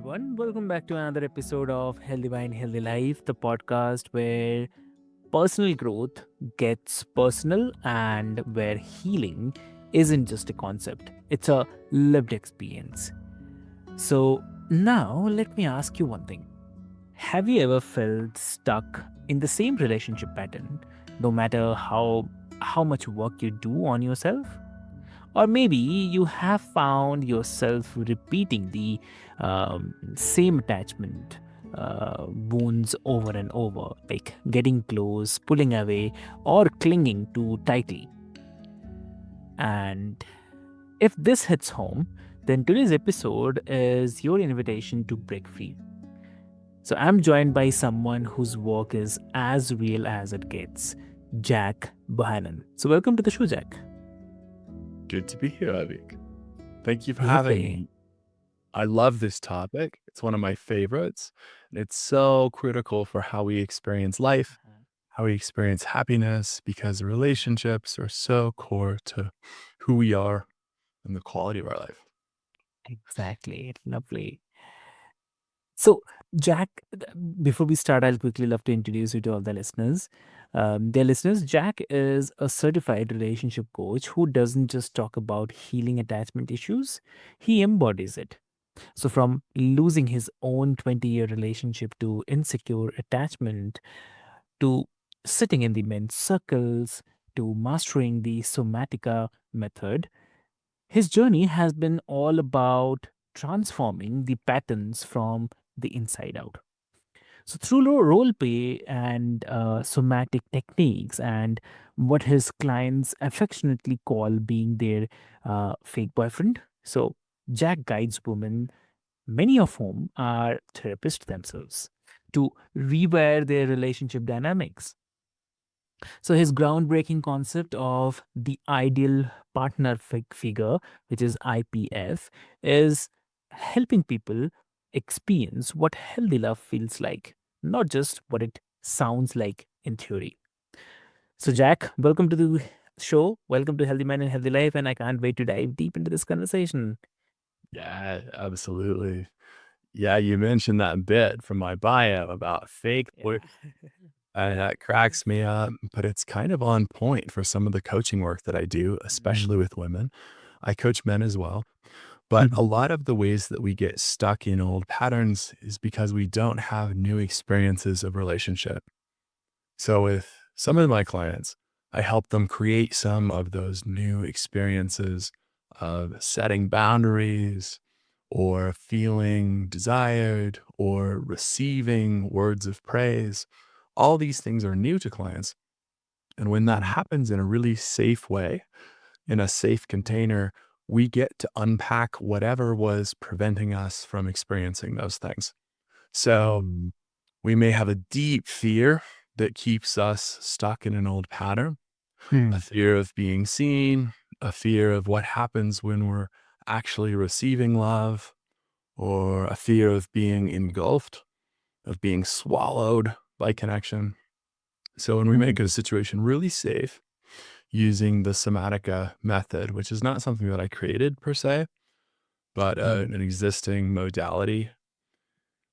everyone. Welcome back to another episode of Healthy Mind, Healthy Life, the podcast where personal growth gets personal and where healing isn't just a concept, it's a lived experience. So, now let me ask you one thing. Have you ever felt stuck in the same relationship pattern, no matter how much work you do on yourself? Or maybe you have found yourself repeating the same attachment wounds over and over, like getting close, pulling away, or clinging too tightly. And if this hits home, then today's episode is your invitation to break free. So I'm joined by someone whose work is as real as it gets, Jack Bohanan. So welcome to the show, Jack. Good to be here, Avik. Thank you for having Lovely. me. I love this topic. It's one of my favorites. And it's so critical for how we experience life, how we experience happiness, because relationships are so core to who we are and the quality of our life. Exactly. Lovely. So, Jack, before we start, I'll quickly love to introduce you to all the listeners. Dear listeners, Jack is a certified relationship coach who doesn't just talk about healing attachment issues, he embodies it. So, from losing his own 20-year relationship to insecure attachment, to sitting in the men's circles, to mastering the somatica method, his journey has been all about transforming the patterns from the inside out. So, through role play and somatic techniques, and what his clients affectionately call being their fake boyfriend. So, Jack guides women, many of whom are therapists themselves, to rewire their relationship dynamics. So his groundbreaking concept of the ideal partner figure, which is IPF, is helping people experience what healthy love feels like, not just what it sounds like in theory. So Jack, welcome to the show. Welcome to Healthy Mind and Healthy Life, and I can't wait to dive deep into this conversation. Yeah, absolutely. Yeah, you mentioned that bit from my bio about fake Yeah. and that cracks me up, but it's kind of on point for some of the coaching work that I do, especially with women. I coach men as well. But a Mhm. lot of the ways that we get stuck in old patterns is because we don't have new experiences of relationship. So, with some of my clients, I help them create some of those new experiences of setting boundaries or feeling desired or receiving words of praise. All these things are new to clients. And when that Mhm. happens in a really safe way, in a safe container, we get to unpack whatever was preventing us from experiencing those things. So Mm. we may have a deep fear that keeps us stuck in an old pattern, a Mm. fear of being seen, a fear of what happens when we're actually receiving love, or a fear of being engulfed, of being swallowed by connection. So when we make Mm. a situation really safe, using the somatica method, which is not something that I created per se, but Mm. an existing modality.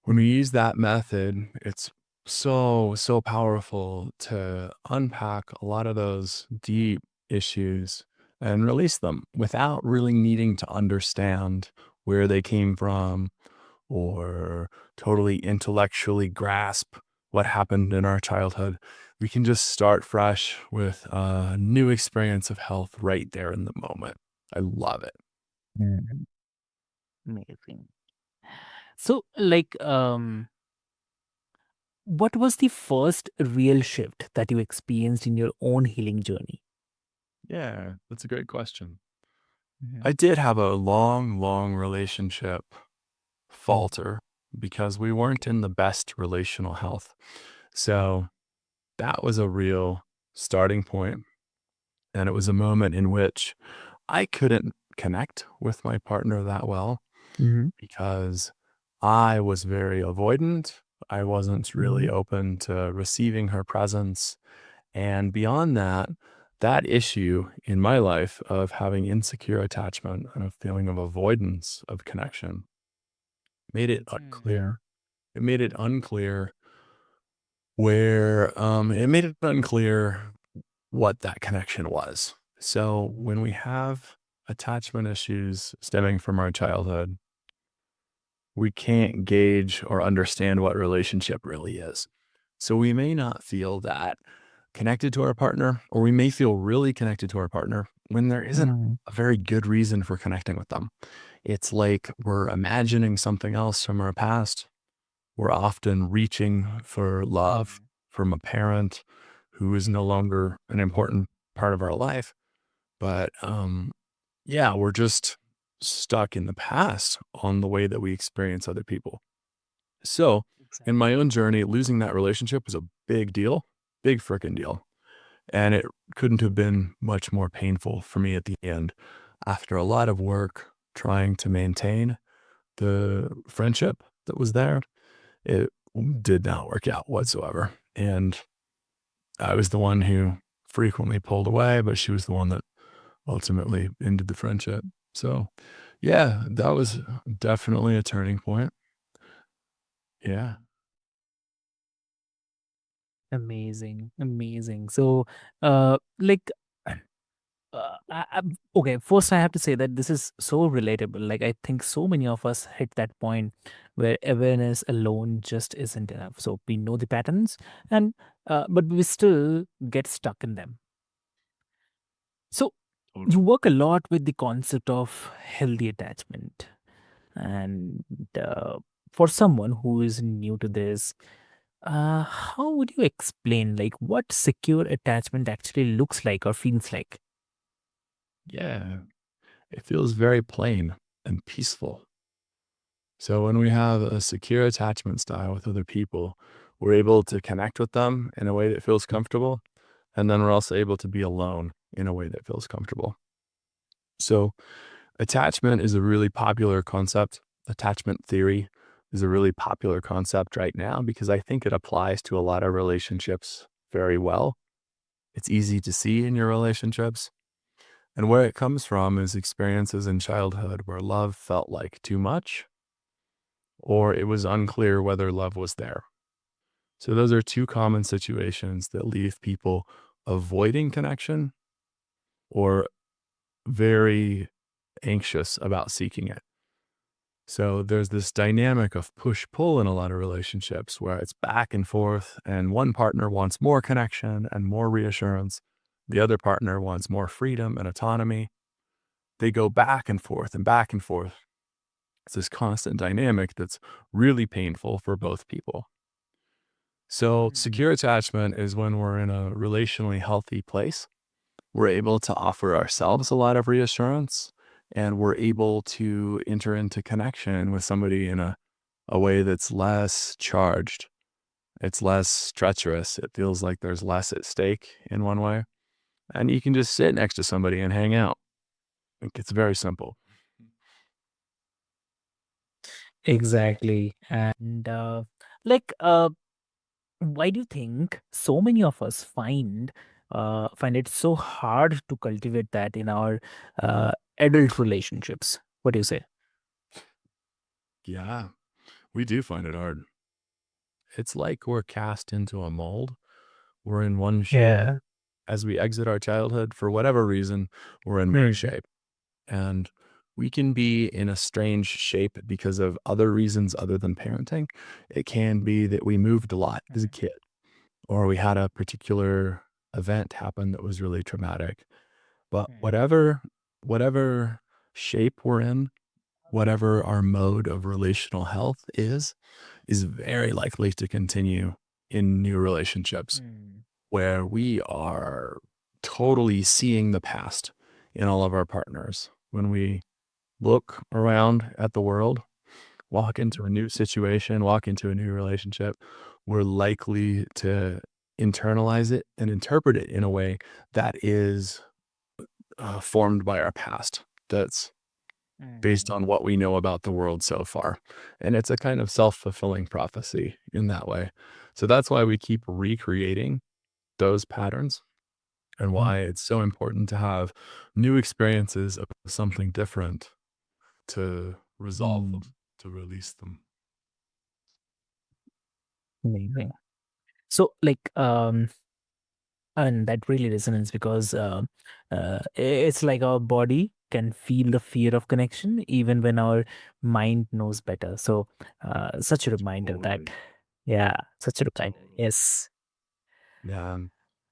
When we use that method, it's so powerful to unpack a lot of those deep issues and release them without really needing to understand where they came from or totally intellectually grasp what happened in our childhood. We can just start fresh with a new experience of health right there in the moment. I love it. Mm. Amazing. So, like, what was the first real shift that you experienced in your own healing journey? Yeah, that's a great question. Mhm. I did have a long relationship Mm. falter because we weren't in the best relational health. So that was a real starting point. And it was a moment in which I couldn't connect with my partner that well Mhm. because I was very avoidant. I wasn't really Mhm. open to receiving her presence. And beyond that, that issue in my life of having insecure attachment and a feeling of avoidance of connection made it Mm. unclear. It made it unclear where, it made it unclear what that connection was. So when we have attachment issues stemming from our childhood, we can't gauge or understand what relationship really is. So we may not feel that connected to our partner, or we may feel really connected to our partner when there isn't Mm. a very good reason for connecting with them. It's like we're imagining something else from our past. We're often reaching for love Mm. from a parent who is no longer an important part of our life. But yeah, we're just stuck in the past on the way that we experience other people. So, in my Exactly. own journey, losing that relationship was a big deal, big freaking deal. And it couldn't have been much more painful for me at the end. After a lot of work trying to maintain the friendship that was there, it did not work out whatsoever. And I was the one who frequently pulled away, but she was the one that ultimately ended the friendship. So, yeah, that was definitely a turning point. Yeah. Amazing, amazing. So, like, okay. First, I have to say that this is so relatable. Like, I think so many of us hit that point where awareness alone just isn't enough. So we know the patterns, and but we still get stuck in them. So you work a lot with the concept of healthy attachment, and uh, for someone who is new to this, how would you explain like what secure attachment actually looks like or feels like? Yeah. It feels very plain and peaceful. So when we have a secure attachment style with other people, we're able to connect with them in a way that feels comfortable. And then we're also able to be alone in a way that feels comfortable. So attachment is a really popular concept. Attachment theory is a really popular concept right now because I think it applies to a lot of relationships very well. It's easy to see in your relationships. And where it comes from is experiences in childhood where love felt like too much or it was unclear whether love was there. So those are two common situations that leave people avoiding connection or very anxious about seeking it. So there's this dynamic of push pull in a lot of relationships where it's back and forth, and one partner wants more connection and more reassurance. The other partner wants more freedom and autonomy. They go back and forth and back and forth. It's this constant dynamic that's really painful for both people. So, Mm. secure attachment is when we're in a relationally healthy place. We're able to offer ourselves a lot of reassurance and we're able to enter into connection with somebody in a way that's less charged. It's less treacherous. It feels like there's less at stake in one way. And you can just sit next to somebody and hang out. Like, it's very simple. Exactly. And like, why do you think so many of us find it so hard to cultivate that in our adult relationships? What do you say? Yeah, we do find it hard. It's like we're cast into a mold. We're in one shape. Yeah. As we exit our childhood, for whatever reason, we're in one Mm. shape. And we can be in a strange shape because of other reasons other than parenting. It can be that we moved a lot as a Mm. kid, or we had a particular event happen that was really traumatic. But Mm. whatever shape we're in, whatever our mode of relational health is very likely to continue in new relationships Mm. where we are totally seeing the past in all of our partners. When we look around at the world, walk into a new situation, walk into a new relationship, we're likely to internalize it and interpret it in a way that is formed by our past. That's based Mm. on what we know about the world so far. And it's a kind of self fulfilling prophecy in that way. So that's why we keep recreating those patterns and why it's so important to have new experiences of something different to resolve Mm. them. to release them. Amazing. So, like, and that really resonates because it's like our body can feel the fear of connection even when our mind knows better. So, such a reminder that, Totally. yeah, such a reminder. Totally. Yes. Yeah.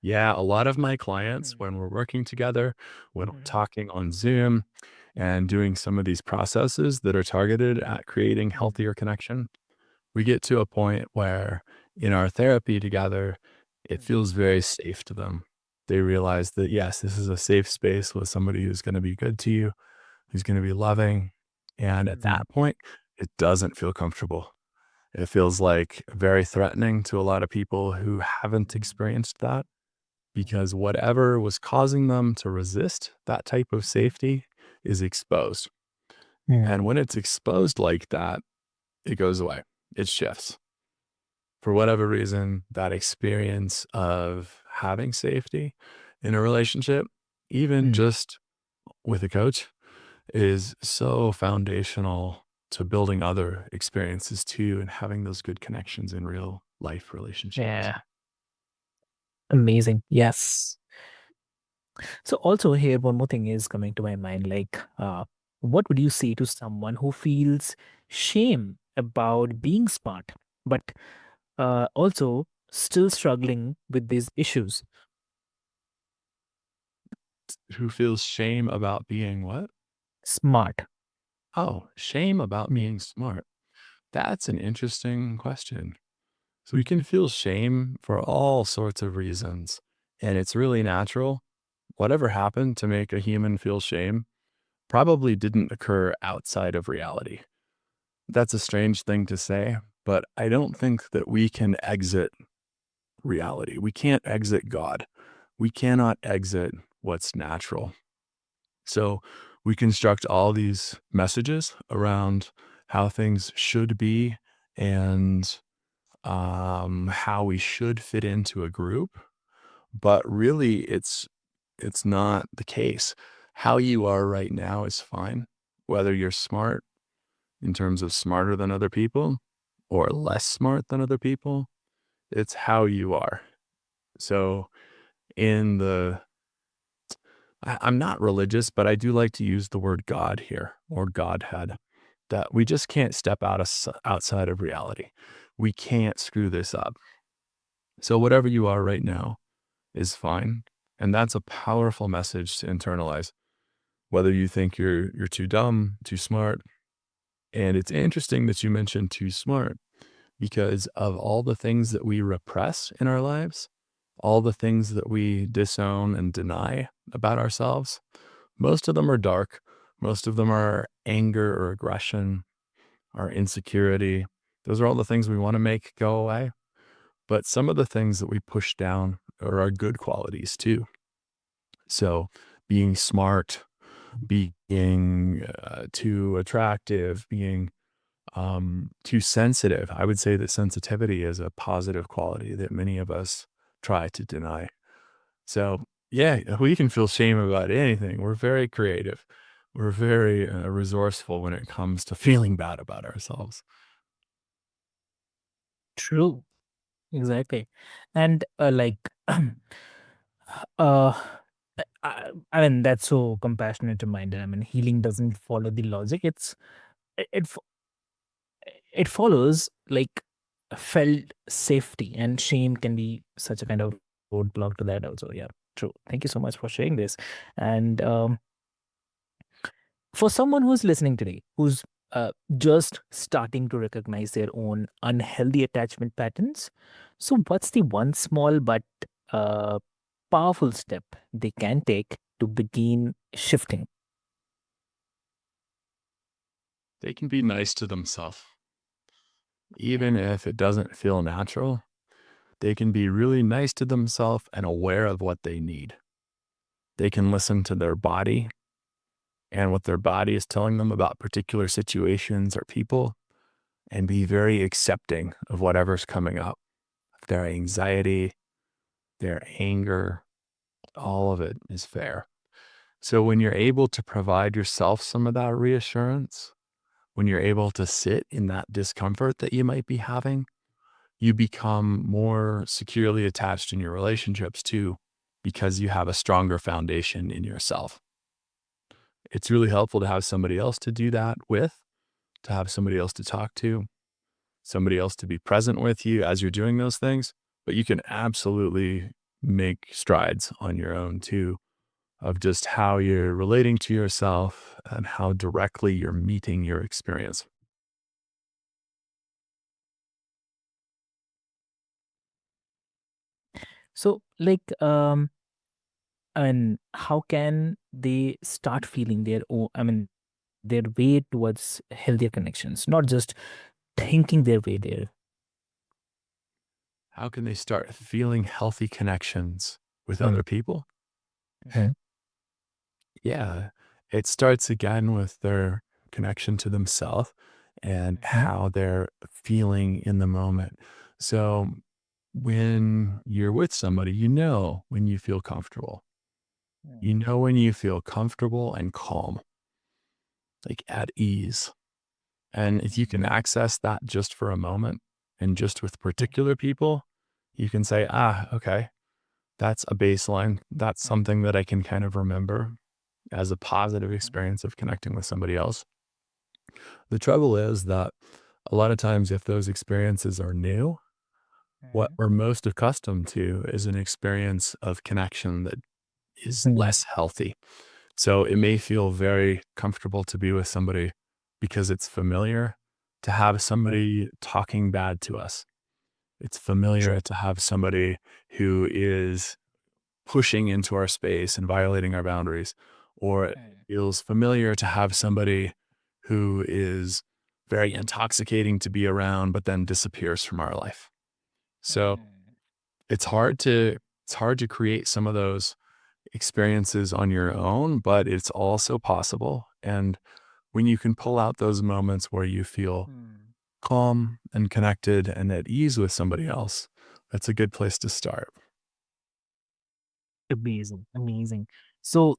Yeah. A lot of my clients, Mm, when we're working together, when we're mhm, talking on Zoom and doing some of these processes that are targeted at creating mm, healthier connection, we get to a point where in our therapy together, it mm, feels very safe to them. They realize that, yes, this is a safe space with somebody who's going to be good to you, who's going to be loving. And at mm, that point, it doesn't feel comfortable. It feels like very threatening to a lot of people who haven't mm, experienced that mm, because whatever was causing them to resist that type of safety is exposed. mm. And when it's exposed like that, it goes away, it shifts. For whatever reason, that experience of having safety in a relationship, even Mm. just with a coach, is so foundational to building other experiences too and having those good connections in real life relationships. Yeah. Amazing. Yes. So also here, one more thing is coming to my mind, like, what would you say to someone who feels shame about being smart, but also still struggling with these issues? Who feels shame about being what? Smart. Oh, shame about Mm, being smart. That's an interesting question. So we can feel shame for all sorts of reasons, and it's really natural. Whatever happened to make a human feel shame probably didn't occur outside of reality. That's a strange thing to say, but I don't think that we can exit reality. We can't exit God. We cannot exit what's natural. So we construct all these messages around how things should be and how we should fit into a group. But really, it's not the case. How you are right now is fine, whether you're smart in terms of smarter than other people or less smart than other people. It's how you are. So in the I'm not religious, but I do like to use the word God here or Godhead. That we just can't step outside of reality. We can't screw this up. So whatever you are right now is fine, and that's a powerful message to internalize. Whether you think you're too dumb, too smart, and it's interesting that you mentioned too smart because of all the things that we repress in our lives, all the things that we disown and deny about ourselves, most of them are dark. Most of them are anger or aggression, our insecurity. Those are all the things we want to make go away. But some of the things that we push down are our good qualities too. So being smart, being too attractive, being too sensitive. I would say that sensitivity is a positive quality that many of us try to deny. So, yeah, we can feel shame about anything. We're very creative. We're very resourceful when it comes to feeling bad about ourselves. true. Exactly. And like, uh, I mean, that's so compassionate reminder. I mean, healing doesn't follow the logic. It it follows like felt safety, and shame can be such a kind of roadblock to that also. Yeah, true. Thank you so much for sharing this. And for someone who's listening today, who's just starting to recognize their own unhealthy attachment patterns, so what's the one small but uh, powerful step they can take to begin shifting? They can be nice to themselves. Even if it doesn't feel natural, they can be really nice to themselves and aware of what they need. They can listen to their body and what their body is telling them about particular situations or people and be very accepting of whatever's coming up. Their anxiety, their anger, all of it is fair. So when you're able to provide yourself some of that reassurance, when you're able to sit in that discomfort that you might be having, you become more securely attached in your relationships too, because you have a stronger foundation in yourself. It's really helpful to have somebody else to do that with, to have somebody else to talk to, somebody else to be present with you as you're doing those things. But you can absolutely make strides on your own too, of just how you're relating to yourself and how directly you're meeting your experience. So, like, and how can they start feeling their own, their way towards healthier connections, not just thinking their way there? How can they start feeling healthy connections with Mm. other people? Mhm. Yeah, it starts again with their connection to themselves and Mhm. how they're feeling in the moment. So when you're with somebody, you know when you feel comfortable. You Mm. know when you feel comfortable and calm, like at ease. And if you can Mhm. access that just for a moment and just with particular people, you can say, ah, okay, that's a baseline. That's something that I can kind of remember as a positive experience of connecting with somebody else. The trouble is that a lot of times, if those experiences are new, what Mhm. we're most accustomed to is an experience of connection that is Mhm. less healthy. So it may feel very comfortable to be with somebody because it's familiar to have Mhm. somebody talking bad to us. It's True. familiar to have somebody who is pushing into our space and violating our boundaries, or it Mm. feels familiar to have somebody who is very intoxicating to be around, but then disappears from our life. So Mm. it's hard to create some of those experiences on your own, but it's also possible. And when you can pull out those moments where you feel Mm. calm and connected and at ease with somebody else, that's a good place to start. Amazing, amazing. So,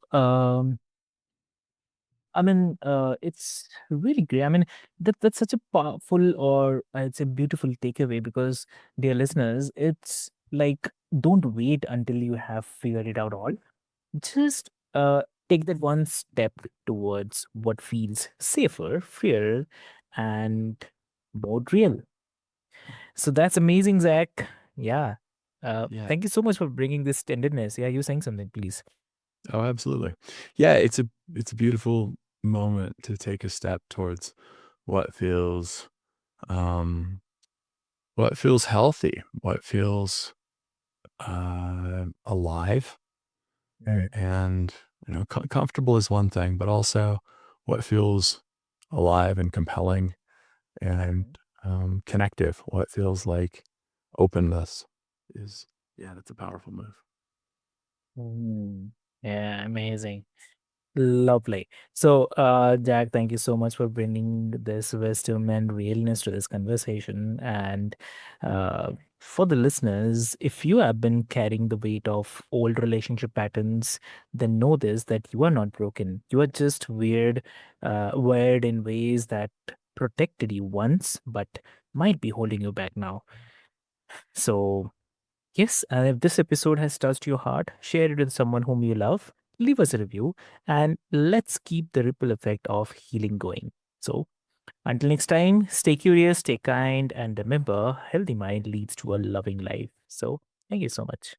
it's really great. That's such a powerful, or it's a beautiful takeaway, because, dear listeners, it's like, don't wait until you have figured it out all. Just take that one step towards what feels safer, fairer, and more real. So that's amazing, Zach. Yeah. Yeah. Thank you so much for bringing this tenderness. Yeah, you saying something, please. Oh, absolutely. Yeah, it's a beautiful moment to take a step towards what feels um what feels healthy, what feels alive Mm. and comfortable is one thing, but also what feels alive and compelling and Mhm. connective, what feels like openness is yeah, that's a powerful move. Mm. Yeah, amazing. Lovely. So, Jack, thank you so much for bringing this wisdom and realness to this conversation. And for the listeners, if you have been carrying the weight of old relationship patterns, then know this, that you are not broken. You are just wired in ways that protected you once, but might be holding you back now. So, yes, and if this episode has touched your heart, share it with someone whom you love, leave us a review, and let's keep the ripple effect of healing going. So, until next time, stay curious, stay kind, and remember, healthy mind leads to a loving life. So, thank you so much.